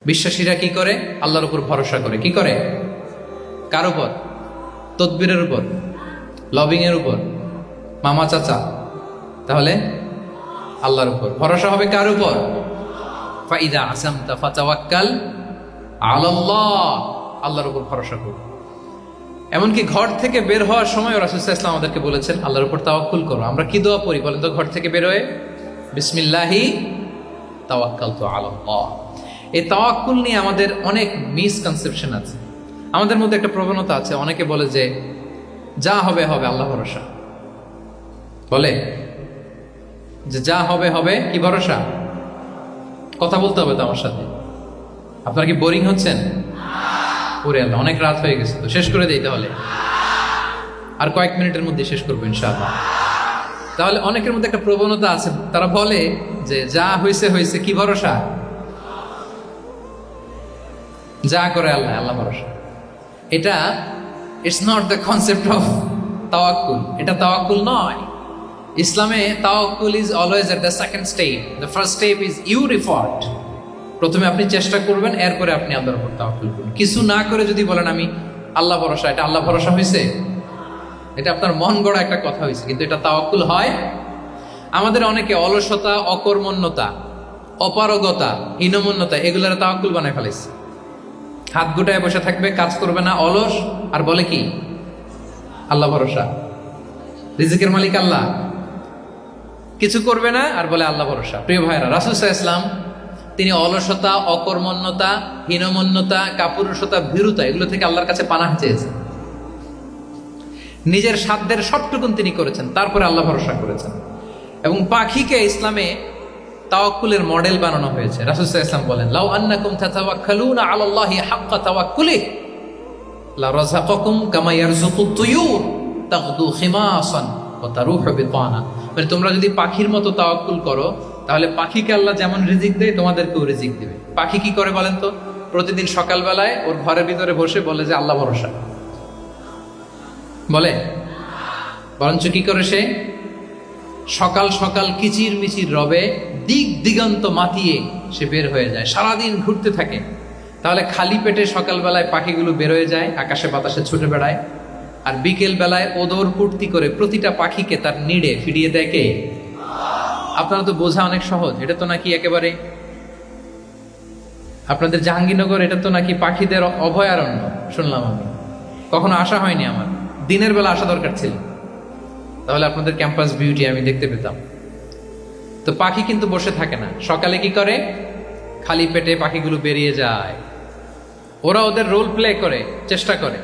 বিশ্বাসীরা কি করে? আল্লাহর উপর ভরসা করে। কি করে? কার উপর? তদবিরের উপর, লবিং এর উপর, মামা চাচা। তাহলে আল্লাহর উপর ভরসা হবে। কার উপর? ফাইদা আসামতা ফাতাওয়াক্কাল আলাল্লাহ, আল্লাহর উপর ভরসা করো। এমনকি ঘর থেকে বের হওয়ার সময় রাসূল সাল্লাল্লাহু আলাইহি ওয়াসাল্লাম আমাদেরকে বলেছেন আল্লাহর উপর তাওয়াক্কুল করো। আমরা কি দোয়া পড়ি বলেন তো ঘর থেকে বের হয়ে? বিসমিল্লাহি তাওয়াক্কালতু আলাল্লাহ। এই তাওয়াক্কুল নিয়ে আমাদের অনেক মিসকনসেপশন আছে। আমাদের মধ্যে একটা প্রবণতা আছে, অনেকে বলে যে যা হবে হবে, আল্লাহ ভরসা। বলে যে যা হবে হবে, কি ভরসা? কথা বলতে হবে তো আমার সাথে। আপনারা কি বোরিং হচ্ছেন? ওরে আল্লাহ, অনেক রাত হয়ে গেছে, তো শেষ করে দিই তাহলে। আর কয়েক মিনিটের মধ্যে শেষ করবো ইনশাআল্লাহ। তাহলে অনেকের মধ্যে একটা প্রবণতা আছে, তারা বলে যে যা হয়েছে হয়েছে, কি ভরসা? যা করে আল্লাহ, আল্লাহ ভরসা। এটা it's not the concept of তাওয়াক্কুল। এটা তাওয়াক্কুল নয়। ইসলামে তাওয়াক্কুল is always at the second step. The first step is your effort. প্রথমে আপনি চেষ্টা করবেন, এরপরে আপনি আল্লাহর উপর তাওয়াক্কুল করুন। কিছু না করে যদি বলেন আমি আল্লাহ ভরসা, এটা আল্লাহ ভরসা হয়েছে? এটা আপনার মন গড়া একটা কথা হয়েছে, কিন্তু এটা তাওয়াক্কুল হয়? আমাদের অনেকে অলসতা, অকর্মণ্যতা, অপারগতা, হীনমন্যতা এগুলোর তাওয়াক্কুল বানায় ফেলেছে। হাত গুটায় বসে থাকবে, কাজ করবে না, অলস, আর বলে কি আল্লাহ ভরসা। রিজিকের মালিক আল্লাহ, কিছু করবে না আর বলে আল্লাহ ভরসা। প্রিয় ভাইরা, রাসূল সাল্লাল্লাহু আলাইহি ওয়াসাল্লাম তিনি অলসতা, অকর্মণ্যতা, হীনমন্যতা, কাপুরুষতা, ভীরুতা এগুলো থেকে আল্লাহর কাছে পানাহ চেয়েছেন। নিজের সাধ্যের সবটুকুন তিনি করেছেন, তারপরে আল্লাহ ভরসা করেছেন। এবং পাখিকে ইসলামে তাওয়াক্কুলের মডেল বানানো হয়েছে। রাসূল সাল্লাল্লাহু আলাইহি ওয়াসাল্লাম বলেন লাউ আন্নাকুম তাতাওয়াক্কালুনা আলাল্লাহি হাক্কা তাওয়াক্কুলিহি লা রাযাকাকুম কামা ইয়ারযুকুত তুয়ুর তাগদু খিমাসান ওয়া তারুহু বিতানা। মানে তোমরা যদি পাখির মতো তাওয়াক্কুল করো, তাহলে পাখিকে আল্লাহ যেমন রিজিক দেয় তোমাদেরকেও রিজিক দিবে। পাখি কি করে বলেন তো? প্রতিদিন সকালবেলায় ওর ঘরের ভিতরে বসে বলে যে আল্লাহ ভরসা। বলে? বরঞ্চ কি করে সে সকাল সকাল কিচির মিচির রবে দিক দিগন্ত মাতিয়ে সে বের হয়ে যায়, সারাদিন ঘুরতে থাকে। তাহলে খালি পেটে সকালবেলায় পাখিগুলো বের হয়ে যায়, আকাশে বাতাসে ছুটে বেড়ায়, আর বিকেল বেলায় ওদর ফুর্তি করে প্রতিটা পাখিকে তার নিড়ে ফিরিয়ে দেয় কে? আপনারা তো বোঝা অনেক সহজ। এটা তো নাকি একেবারে আপনাদের জাহাঙ্গীরনগর, এটা তো নাকি পাখিদের অভয়ারণ্য শুনলাম আমি। কখনো আসা হয়নি আমার, দিনের বেলা আসা দরকার ছিল, তাহলে আপনাদের ক্যাম্পাস বিউটি আমি দেখতে পেতাম। তো পাখি কিন্তু বসে থাকে না। সকালে কি করে? খালি পেটে পাখিগুলো বেরিয়ে যায়, ওরা ওদের রোল প্লে করে, চেষ্টা করে।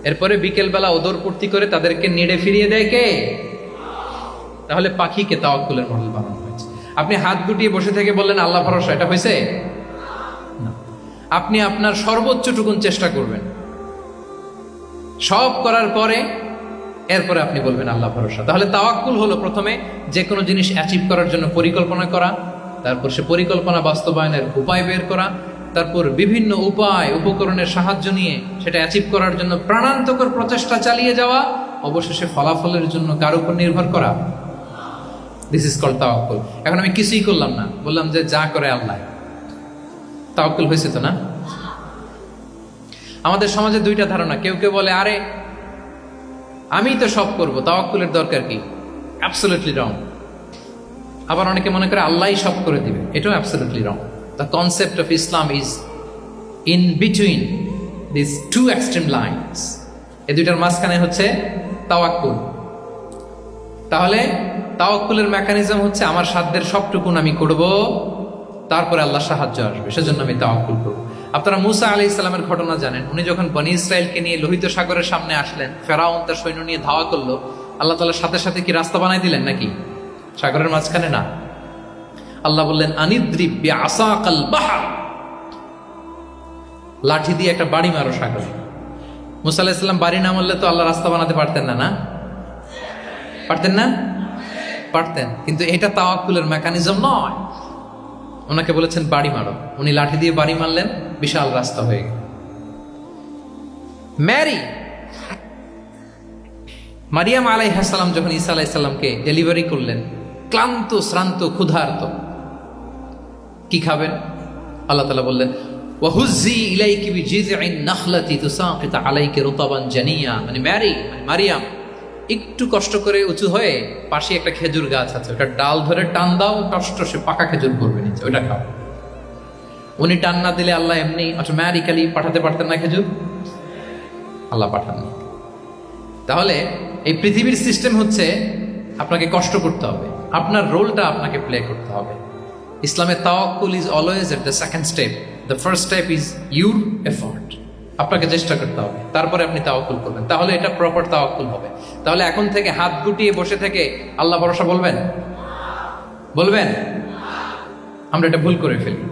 এরপরে বিকেল বেলা ওদর পূর্তি করে তাদেরকে নিড়ে ফিরিয়ে দেয় কে? তাহলে পাখিকে তাওয়াক্কুলের মডেল বানানো হয়েছে। আপনি হাত গুটিয়ে বসে থেকে বললেন আল্লাহ ভরসা, এটা হয়েছে না। আপনি আপনার সর্বোচ্চটুকুন চেষ্টা করবেন, সব করার পরে এরপরে আপনি বলবেন আল্লাহ ভরসা। তাহলে তাওয়াক্কুল হলো প্রথমে যে কোনো জিনিস অ্যাচিভ করার জন্য পরিকল্পনা করা, তারপর সে পরিকল্পনা বাস্তবায়নের উপায় বের করা, তারপর বিভিন্ন উপায় উপকরণের সাহায্য নিয়ে সেটা অ্যাচিভ করার জন্য প্রাণান্তকর প্রচেষ্টা চালিয়ে যাওয়া, অবশেষে ফলাফলের জন্য কার উপর নির্ভর করা। দিস ইজ কল্ড তাওয়াক্কুল। এখন আমি কিছুই করলাম না, বললাম যে যা করে আল্লাহ, তাওয়াক্কুল হয়েছে তো না? আমাদের সমাজে দুইটা ধারণা। কেউ কেউ বলে আরে আমি তো সব করব, তাওয়াক্কুলের দরকার কি? Absolutely wrong. আবার অনেকে মনে করে আল্লাহই সব করে দিবে, এটাও absolutely wrong. The concept of Islam is in between this two extreme lines. এই দুইটার মাঝখানে হচ্ছে তাওয়াক্কুল। তাহলে তাওয়াক্কুলের মেকানিজম হচ্ছে আমার সাধ্যের সবটুকুন আমি করব, তারপরে আল্লাহ সাহায্য আসবে, সেজন্য আমি তাওয়াক্কুল করব। আপনারা মুসা আলাইহিস সালামের ঘটনা জানেন। উনি যখন বনী ইসরাইলকে নিয়ে লোহিত সাগরের সামনে আসলেন, ফেরাউন তার সৈন্য নিয়ে ধাওয়া করলো, আল্লাহ তাআলার সাথে সাথে কি রাস্তা বানাই দিলেন নাকি? সাগরের মাঝখানে না। আল্লাহ বললেন আনিদ্রিব বিআসাকাল বাহর, লাঠি দিয়ে একটা বাড়ি মারো সাগরে। মুসা আলাইহিস সালাম বাড়ি না মারলে তো আল্লাহ রাস্তা বানাতে পারতেন না, না পারতেন না? পারতেন, কিন্তু এটা তাওয়াক্কুলের মেকানিজম নয়। ওনাকে বলেছেন বাড়ি মারো, উনি লাঠি দিয়ে বাড়ি মারলেন, বিশাল রাস্তা হয়ে গেল। মারিয়াম আলাইহিস সালাম যখন ঈসা আলাইহিস সালামকে ডেলিভারি করলেন, ক্লান্ত শ্রান্ত ক্ষুধার্ত, কি খাবেন? আল্লাহ তাআলা বললেন ওয়াহুজ্জি ইলাইকি বিজিযইন নাখলাতি তুসাকিত আলাইকি রুতাবান জানিয়া, মানে মারিয়াম একটু কষ্ট করে উঁচু হয়ে পাশে একটা খেজুর গাছ আছে, ওটা ডাল ধরে টান দাও, কষ্ট সে পাকা খেজুর পড়বে নিচে, ওটা খাও। উনি টান না দিলে আল্লাহ এমনি অটোমেটিক্যালি পাঠাতে পারতেন না খেজুর? আল্লাহ পাঠাননি। তাহলে এই পৃথিবীর সিস্টেম হচ্ছে আপনাকে কষ্ট করতে হবে, আপনার রোলটা আপনাকে প্লে করতে হবে। ইসলামে তাওয়াক্কুল is always at the second step, the first step is your effort. আপনাকে চেষ্টা করতে হবে, তারপরে আপনি তাওয়াক্কুল করবেন, তাহলে এটা প্রপার তাওয়াক্কুল হবে। তাহলে এখন থেকে হাত গুটিয়ে বসে থেকে আল্লাহ ভরসা বলবেন? আমরা এটা ভুল করে ফেলি।